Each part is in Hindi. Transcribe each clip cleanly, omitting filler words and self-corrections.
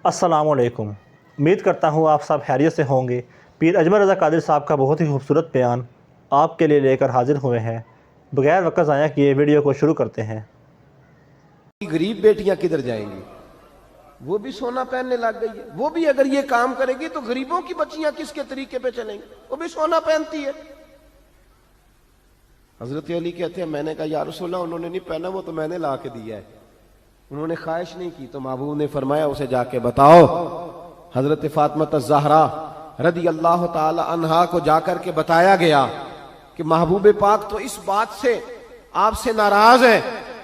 अस्सलामुअलैकुम। उम्मीद करता हूँ आप सब खैरियत से होंगे। पीर अजमल रज़ा कादिर साहब का बहुत ही खूबसूरत बयान आपके लिए लेकर हाजिर हुए हैं। बगैर वक्त ज़ाया किए वीडियो को शुरू करते हैं। गरीब बेटियां किधर जाएंगी? वो भी सोना पहनने लग गई है। वो भी अगर ये काम करेगी तो गरीबों की बच्चियां किसके तरीके पे चलेंगी? वो भी सोना पहनती है। हजरत अली कहते हैं, मैंने कहा या रसूलल्लाह, उन्होंने नहीं पहना, वो तो मैंने ला के दिया है, उन्होंने ख्वाहिश नहीं की। तो महबूब ने फरमाया उसे जाके बताओ। हजरत फातिमा ज़हरा रदी अल्लाह ताला अन्हा को जाकर के बताया गया कि महबूब पाक तो इस बात से आपसे नाराज है।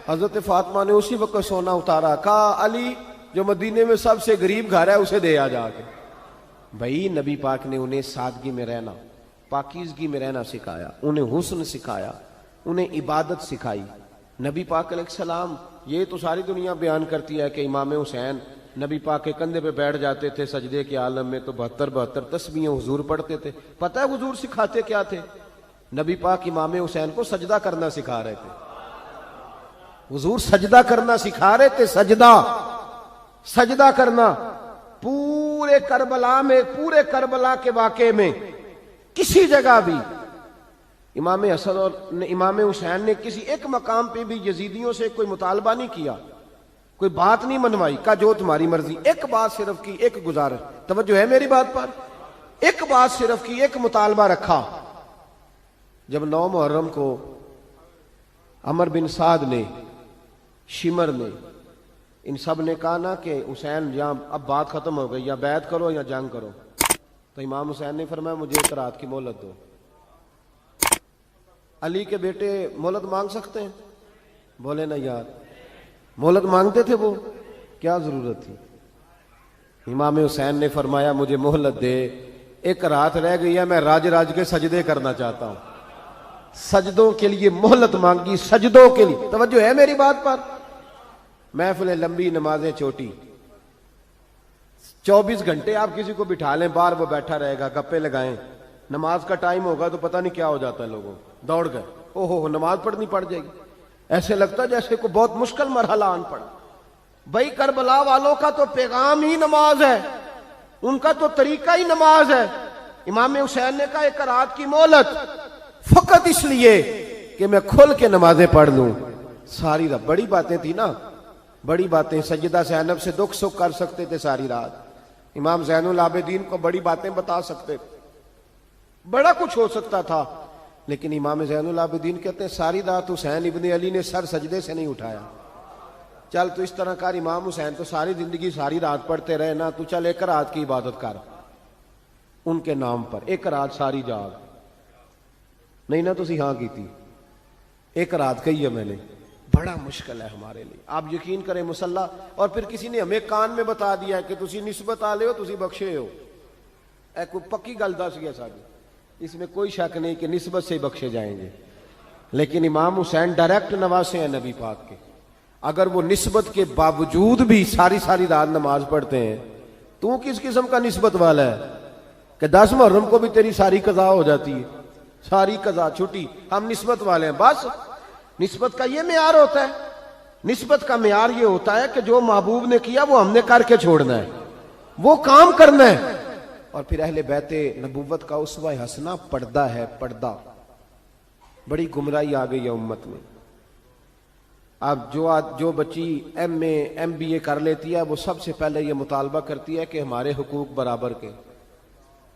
हजरत फातिमा ने उसी वक्त सोना उतारा, कहा अली जो मदीने में सबसे गरीब घर है उसे दे आ जाके। भाई नबी पाक ने उन्हें सादगी में रहना, पाकीज़गी में रहना सिखाया, उन्हें हुस्न सिखाया, उन्हें इबादत सिखाई। नबी पाक अलैहिस्सलाम, ये तो सारी दुनिया बयान करती है कि इमाम हुसैन नबी पाक के कंधे पे बैठ जाते थे सजदे के आलम में, तो 72 तस्बीहें हुजूर पढ़ते थे। पता है हुजूर सिखाते क्या थे? नबी पाक इमाम हुसैन को सजदा करना सिखा रहे थे। हुजूर सजदा करना सिखा रहे थे। सजदा करना। पूरे करबला के वाक़े में किसी जगह भी इमाम हसन और इमाम हुसैन ने किसी एक मकाम पे भी यजीदियों से कोई मुतालबा नहीं किया, कोई बात नहीं मनवाई, का जो तुम्हारी मर्जी। एक बात सिर्फ की, एक गुजारिश, तवज्जो है मेरी बात पर, एक बात सिर्फ की, एक मुतालबा रखा। जब 9 मुहर्रम को अमर बिन साद ने, शिमर ने, इन सब ने कहा ना कि हुसैन या अब बात खत्म हो गई, या बैत करो या जंग करो, तो इमाम हुसैन ने फरमाया मुझे एक रात की मोहलत दो। अली के बेटे मोहलत मांग सकते हैं? बोले ना यार, मोहलत मांगते थे वो, क्या जरूरत थी? इमाम हुसैन ने फरमाया मुझे मोहलत दे, एक रात रह गई है, मैं राज के सजदे करना चाहता हूं। सजदों के लिए मोहलत मांगी, सजदों के लिए। तवज्जो है मेरी बात पर? महफिलें लंबी, नमाजें छोटी। 24 घंटे आप किसी को बिठा लें बाहर, वो बैठा रहेगा, गप्पे लगाएं। नमाज का टाइम होगा तो पता नहीं क्या हो जाता है, लोगों दौड़ गए, ओहो नमाज पढ़नी पड़ जाएगी। ऐसे लगता है जैसे को बहुत मुश्किल मरहला आन पड़ा। भाई करबला वालों का तो पैगाम ही नमाज है, उनका तो तरीका ही नमाज है। इमाम हुसैन ने कहा एक रात की मोहलत, फकत इसलिए कि मैं खुल के नमाजें पढ़ लूं। सारी रात बड़ी बातें थी ना, बड़ी बातें। सज्जदा ज़ैनब से दुख सुख कर सकते थे सारी रात। इमाम ज़ैनुल आबिदीन को बड़ी बातें बता सकते थे, बड़ा कुछ हो सकता था। लेकिन इमाम ज़ैनुल आबिदीन कहते हैं सारी रात हुसैन इब्ने अली ने सर सजदे से नहीं उठाया। चल तो इस तरह कर, इमाम हुसैन तो सारी जिंदगी सारी रात पढ़ते रहे ना, तू चल एक रात की इबादत कर उनके नाम पर, एक रात सारी जाग। नहीं ना तुसी हाँ की थी, एक रात कही है मैंने। बड़ा मुश्किल है हमारे लिए। आप यकीन करें मुसल्ला, और फिर किसी ने हमें कान में बता दिया कि तुसी निस्बत आ ले हो, तुसी बख्शे हो। कोई पक्की गल दस गया साड़ी, इसमें कोई शक नहीं कि निस्बत से बख्शे जाएंगे। लेकिन इमाम हुसैन डायरेक्ट नवासे हैं नबी पाक के। अगर वो निस्बत के बावजूद भी सारी सारी रात नमाज पढ़ते हैं, तू किस किस्म का निस्बत वाला है कि 10 मुहर्रम को भी तेरी सारी कज़ा हो जाती है, सारी कज़ा छुट्टी। हम निस्बत वाले हैं बस। निस्बत का ये मेयार होता है, निस्बत का मेयार ये होता है कि जो महबूब ने किया वो हमने करके छोड़ना है, वो काम करना है। और फिर अहले बैते नबूवत का उसवा हसना पर्दा है, पर्दा। बड़ी गुमराही आ गई है उम्मत में। अब जो बच्ची MA MBA कर लेती है, वो सबसे पहले ये मुतालबा करती है कि हमारे हुकूक बराबर के।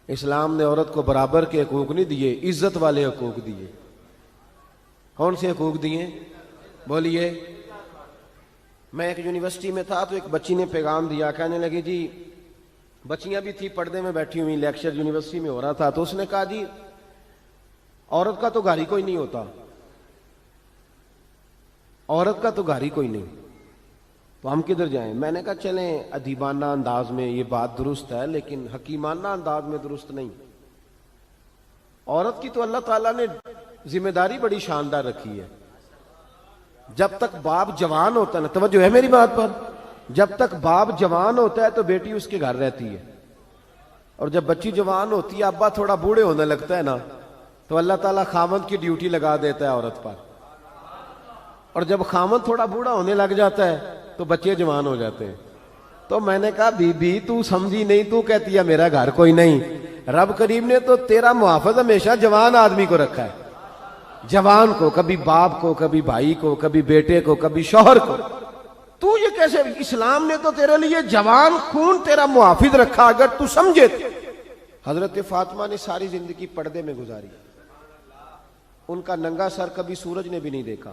इस्लाम ने औरत को बराबर के हुकूक नहीं दिए, इज्जत वाले हुकूक दिए। कौन से हुकूक दिए? बोलिए। मैं एक यूनिवर्सिटी में था तो एक बच्ची ने पैगाम दिया, कहने लगी जी, बच्चियां भी थी पर्दे में बैठी हुई, लेक्चर यूनिवर्सिटी में हो रहा था, तो उसने कहा जी औरत का तो घर ही कोई नहीं होता, औरत का तो घर ही कोई नहीं, तो हम किधर जाएं? मैंने कहा चलें अदीबाना अंदाज में ये बात दुरुस्त है, लेकिन हकीमाना अंदाज में दुरुस्त नहीं। औरत की तो अल्लाह ताला ने जिम्मेदारी बड़ी शानदार रखी है। जब तक बाप जवान होता है ना, तवज्जो है मेरी बात पर, जब तक बाप जवान होता है तो बेटी उसके घर रहती है, और जब बच्ची जवान होती है, अब्बा थोड़ा बूढ़े होने लगता है ना, तो अल्लाह ताला खामद की ड्यूटी लगा देता है औरत पर। और जब खामद थोड़ा बूढ़ा होने लग जाता है तो बच्चे जवान हो जाते हैं। तो मैंने कहा बीबी तू समझी नहीं, तू कहती है मेरा घर कोई नहीं। रब करीम ने तो तेरा मुहाफिज हमेशा जवान आदमी को रखा है, जवान को, कभी बाप को, कभी भाई को, कभी बेटे को, कभी शौहर को। तू ये कैसे, इस्लाम ने तो तेरे लिए जवान खून तेरा मुहाफिज रखा, अगर तू समझे। हजरत फातिमा ने सारी जिंदगी पर्दे में गुजारी, उनका नंगा सर कभी सूरज ने भी नहीं देखा।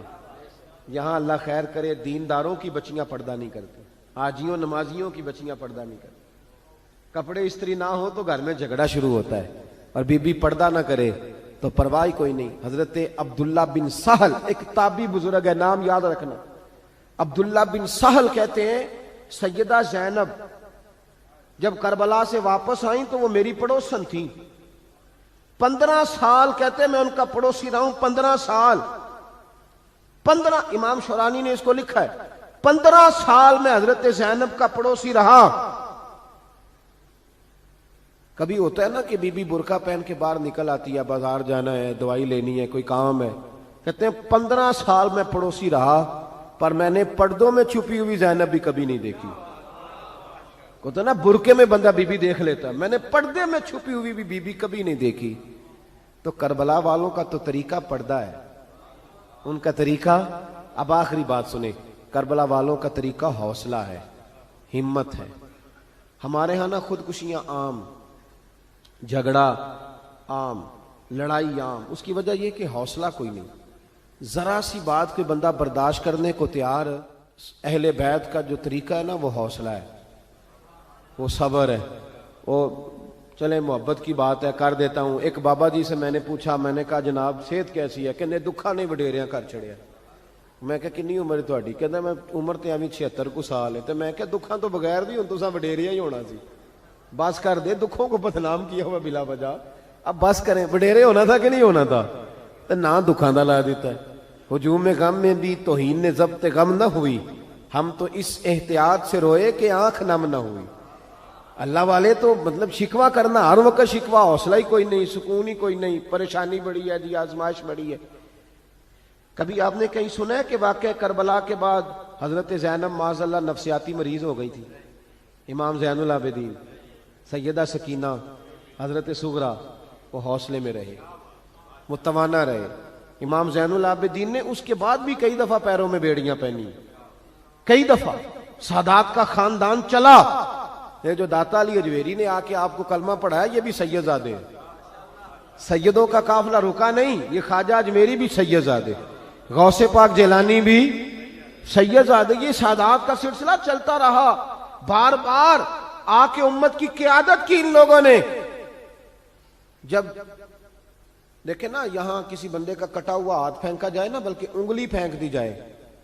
यहां अल्लाह खैर करे दीनदारों की बच्चियां पर्दा नहीं करती, हाजियों नमाजियों की बच्चियां पर्दा नहीं करती। कपड़े इस्त्री ना हो तो घर में झगड़ा शुरू होता है, और बीबी पर्दा ना करे तो परवाह कोई नहीं। हजरत अब्दुल्ला बिन सहल एक ताबी बुजुर्ग है, नाम याद रखना। अब्दुल्ला बिन सहल कहते हैं सैयदा जैनब जब करबला से वापस आई तो वो मेरी पड़ोसन थी। 15 साल कहते मैं उनका पड़ोसी रहा हूं, 15 साल। 15, इमाम शौरानी ने इसको लिखा है, 15 साल में हजरत जैनब का पड़ोसी रहा। कभी होता है ना कि बीबी बुरका पहन के बाहर निकल आती है, बाजार जाना है, दवाई लेनी है, कोई काम है। कहते हैं 15 साल में पड़ोसी रहा, पर मैंने पर्दों में छुपी हुई जैनब भी कभी नहीं देखी। कहते ना बुरके में बंदा बीबी देख लेता, मैंने पर्दे में छुपी हुई भी बीबी कभी नहीं देखी। तो करबला वालों का तो तरीका पर्दा है, उनका तरीका। अब आखिरी बात सुने, करबला वालों का तरीका हौसला है, हिम्मत है। हमारे यहां ना खुदकुशियां आम, झगड़ा आम, लड़ाई आम। उसकी वजह यह कि हौसला कोई नहीं। जरा सी बात कोई बंदा बर्दाश्त करने को तैयार। अहले बैत का जो तरीका है ना वो हौसला है, वो सब्र है, वो चले मोहब्बत की बात है कर देता हूं। एक बाबा जी से मैंने पूछा, मैंने कहा जनाब सेहत कैसी है? कहने दुखा नहीं वडेरिया कर छड़िया। मैं क्या किन्नी उम्र थोड़ी? कहता मैं उम्र तो अभी 76 को साल है। तो मैं क्या दुखा तो बगैर भी हूं, तुसा वडेरिया ही होना सी। बस कर दे, दुखों को बदनाम किया हुआ बिला वजह। अब बस करें, वडेरे होना था कि नहीं होना था? तो ना दुखा दा ला देता है। हुजूम गम में भी तौहीन ने ज़ब्त गम न हुई, हम तो इस एहतियात से रोए कि आंख नम न हुई। अल्लाह वाले तो मतलब शिकवा करना हर वक्त शिकवा, हौसला ही कोई नहीं, सुकून ही कोई नहीं, परेशानी बड़ी है जी, आजमाइश बड़ी है। कभी आपने कहीं सुना है कि वाकई करबला के बाद हजरत जैनब माज़अल्लाह नफ्सियाती मरीज हो गई थी? इमाम ज़ैनुल आबिदीन, सैयदा सकीना, हजरत सुगरा, वो हौसले में रहे, वो तवाना रहे। इमाम ज़ैनुल आबिदीन ने उसके बाद भी कई दफा पैरों में बेड़ियां पहनी, कई दफा। सादात का खानदान चला। ये जो दाता अली अजवेरी ने आके आपको कलमा पढ़ाया, ये भी सैयदजादे, सैयदों का काफिला रुका नहीं। ये ख्वाजा अजमेरी भी सैयदजादे, गौसे पाक जिलानी भी सैयदजादे। ये सादात का सिलसिला चलता रहा। बार बार आके उम्मत की क़ियादत की इन लोगों ने। जब देखे ना यहां किसी बंदे का कटा हुआ हाथ फेंका जाए ना, बल्कि उंगली फेंक दी जाए,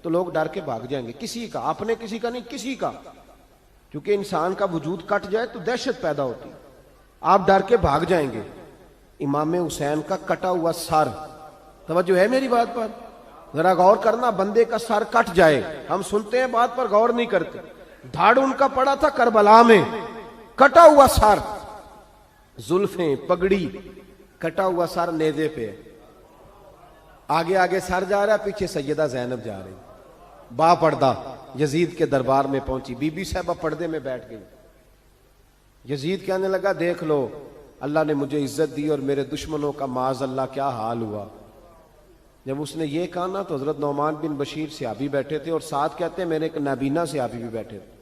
तो लोग डर के भाग जाएंगे। किसी का, अपने किसी का नहीं, किसी का। क्योंकि इंसान का वजूद कट जाए तो दहशत पैदा होती, आप डर के भाग जाएंगे। इमाम हुसैन का कटा हुआ सर, तवज्जो है मेरी बात पर? जरा गौर करना, बंदे का सर कट जाए, हम सुनते हैं बात पर गौर नहीं करते। धाड़ उनका पड़ा था करबला में, कटा हुआ सर, जुल्फें, पगड़ी, कटा हुआ सर नेज़े पे। आगे आगे सर जा रहा है, पीछे सैयदा जैनब जा रही, बापर्दा यजीद के दरबार में पहुंची। बीबी साहबा पर्दे में बैठ गई। यजीद कहने लगा, देख लो अल्लाह ने मुझे इज्जत दी और मेरे दुश्मनों का माज़अल्लाह क्या हाल हुआ। जब उसने ये कहा ना, तो हजरत नौमान बिन बशीर सहाबी बैठे थे, और साथ कहते हैं मेरे एक नाबीना सहाबी भी बैठे थे।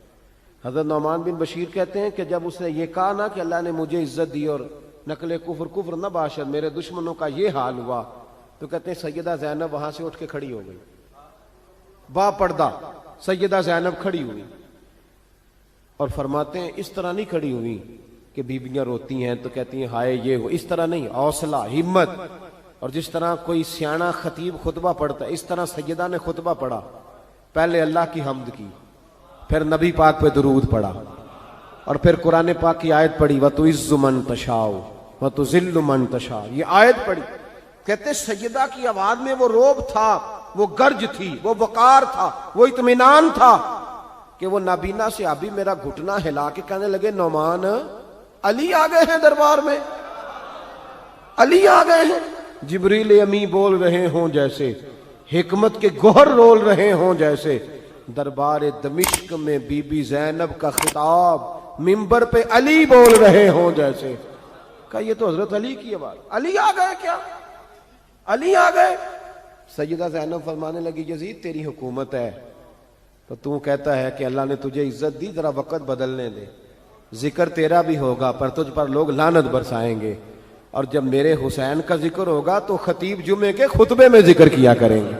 हजरत नौमान बिन बशीर कहते हैं कि जब उसने ये कहा ना कि अल्लाह ने मुझे इज्जत दी और नकले कुफर कुफर न बाशद, मेरे दुश्मनों का ये हाल हुआ, तो कहते हैं सैयदा जैनब वहां से उठ के खड़ी हो गई। बापर्दा सैयदा जैनब खड़ी हुई और फरमाते हैं इस तरह नहीं खड़ी हुई कि बीबियां रोती हैं तो कहती हैं हाय ये हो, इस तरह नहीं, हौसला, हिम्मत। और जिस तरह कोई सियाना खतीब खुतबा पढ़ता है, इस तरह सैयदा ने खुतबा पढ़ा। पहले अल्लाह की हम्द की, फिर नबी पाक पे दुरूद पढ़ा, और फिर कुरान पाक की आयत पढ़ी, व तो इज्जु मन तशाओ व तो जिल्लु मन तशाओ, ये आयत पढ़ी। कहते सैयदा की आवाज में वो रोब था, वो गर्ज थी, वो वकार था, वो इत्मीनान था कि वो नाबीना से अभी मेरा घुटना हिला के कहने लगे, नौमान अली आ गए हैं दरबार में, अली आ गए हैं। जिब्रील अमी बोल रहे हों जैसे, हिकमत के गोहर रोल रहे हों जैसे, दरबार दमिश्क में बीबी जैनब का खिताब मिंबर पे अली बोल रहे हों जैसे। कहा ये तो हजरत अली की आवाज, अली आ गए क्या, अली आ गए। सैयदा जैनब फरमाने लगी यजीद तेरी हुकूमत है तो तू कहता है कि अल्लाह ने तुझे इज्जत दी, जरा वक़्त बदलने दे, जिक्र तेरा भी होगा पर तुझ पर लोग लानत बरसाएंगे, और जब मेरे हुसैन का जिक्र होगा तो खतीब जुमे के खुतबे में जिक्र किया करेंगे,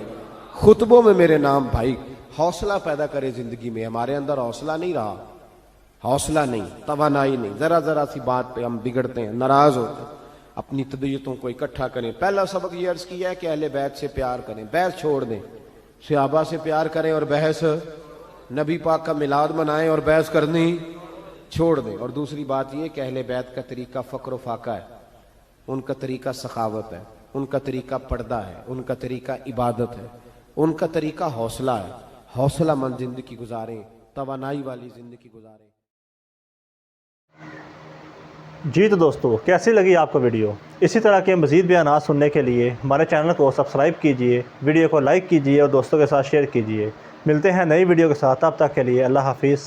खुतबों में मेरे नाम। भाई हौसला पैदा करे जिंदगी में, हमारे अंदर हौसला नहीं रहा, हौसला नहीं, तवानाई नहीं, जरा जरा सी बात पे हम बिगड़ते हैं, नाराज होते हैं, अपनी तबीयतों को इकट्ठा करें। पहला सबक ये अर्ज किया है कि अहले बैत से प्यार करें, बहस छोड़ दें, सहाबा से प्यार करें और बहस, नबी पाक का मिलाद मनाएं और बहस करनी छोड़ दें। और दूसरी बात ये कि अहले बैत का तरीका फ़क्र फाका है, उनका तरीका सखावत है, उनका तरीका पर्दा है, उनका तरीका इबादत है, उनका तरीका हौसला है। हौसला मंद जिंदगी गुजारें, तवानाई वाली जिंदगी गुजारें। जी तो दोस्तों, कैसी लगी आपको वीडियो? इसी तरह के मज़ीद बयान सुनने के लिए हमारे चैनल को सब्सक्राइब कीजिए, वीडियो को लाइक कीजिए और दोस्तों के साथ शेयर कीजिए। मिलते हैं नई वीडियो के साथ, तब तक के लिए अल्लाह हाफिज़।